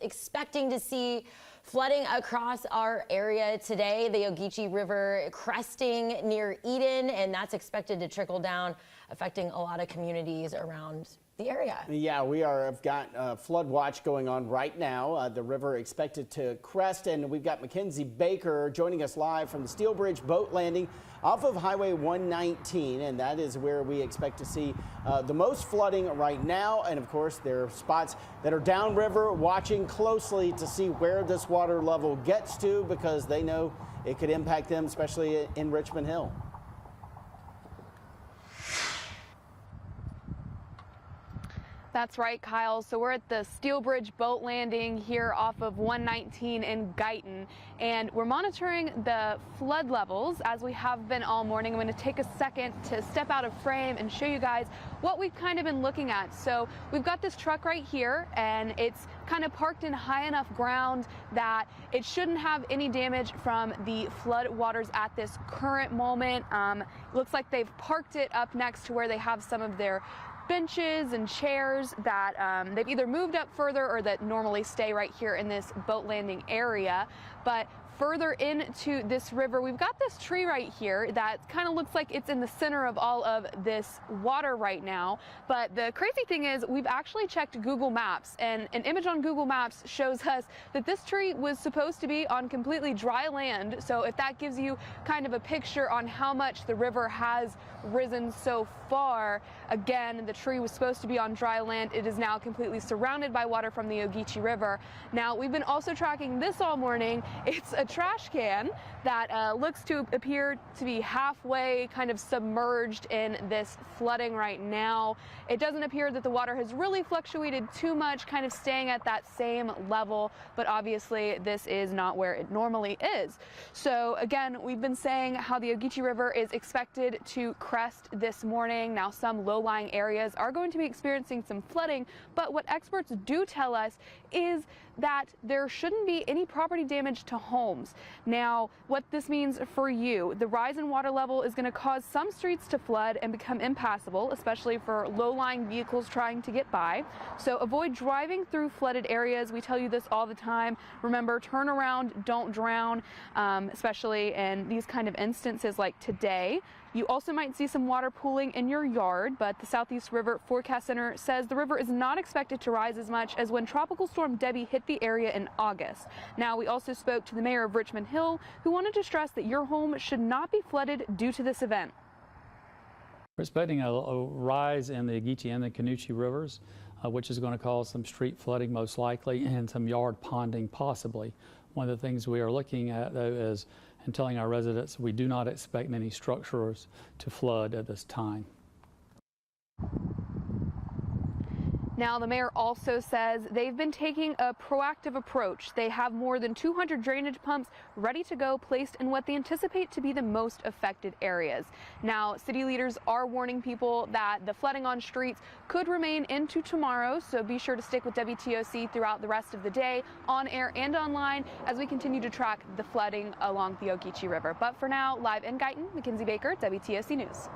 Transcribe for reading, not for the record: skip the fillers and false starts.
expecting to see flooding across our area today. The Ogeechee River cresting near Eden, and that's expected to trickle down, affecting a lot of communities around the area. Yeah, have got flood watch going on right now. The river expected to crest, and we've got Mackenzie Baker joining us live from the Steel Bridge boat landing off of Highway 119, and that is where we expect to see the most flooding right now. And of course, there are spots that are downriver watching closely to see where this water level gets to, because they know it could impact them, especially in Richmond Hill. That's right, Kyle. So we're at the Steel Bridge boat landing here off of 119 in Guyton, and we're monitoring the flood levels as we have been all morning. I'm going to take a second to step out of frame and show you guys what we've kind of been looking at. So we've got this truck right here, and it's kind of parked in high enough ground that it shouldn't have any damage from the flood waters at this current moment. Looks like they've parked it up next to where they have some of their benches and chairs that they've either moved up further or that normally stay right here in this boat landing area. But further into this river, we've got this tree right here that kind of looks like it's in the center of all of this water right now. But the crazy thing is, we've actually checked Google Maps, and an image on Google Maps shows us that this tree was supposed to be on completely dry land. So if that gives you kind of a picture on how much the river has risen so far, again, the tree was supposed to be on dry land. It is now completely surrounded by water from the Ogeechee River. Now, we've been also tracking this all morning. It's a trash can that looks to appear to be halfway kind of submerged in this flooding right now. It doesn't appear that the water has really fluctuated too much, kind of staying at that same level, but obviously this is not where it normally is. So again, we've been saying how the Ogeechee River is expected to crest this morning. Now, some low-lying areas are going to be experiencing some flooding, but what experts do tell us is that there shouldn't be any property damage to homes. Now, what this means for you, the rise in water level is going to cause some streets to flood and become impassable, especially for low-lying vehicles trying to get by. So avoid driving through flooded areas. We tell you this all the time. Remember, turn around, don't drown, especially in these kind of instances like today. You also might see some water pooling in your yard, but the Southeast River Forecast Center says the river is not expected to rise as much as when Tropical Storm Debbie hit the area in August. Now, we also spoke to the mayor of Richmond Hill, who wanted to stress that your home should not be flooded due to this event. We're expecting a rise in the Ogeechee and the Canoochee rivers, which is going to cause some street flooding most likely and some yard ponding possibly. One of the things we are looking at, though, is and telling our residents we do not expect any structures to flood at this time. Now, the mayor also says they've been taking a proactive approach. They have more than 200 drainage pumps ready to go, placed in what they anticipate to be the most affected areas. Now, city leaders are warning people that the flooding on streets could remain into tomorrow, so be sure to stick with WTOC throughout the rest of the day, on air and online, as we continue to track the flooding along the Ogeechee River. But for now, live in Guyton, Mackenzie Baker, WTOC News.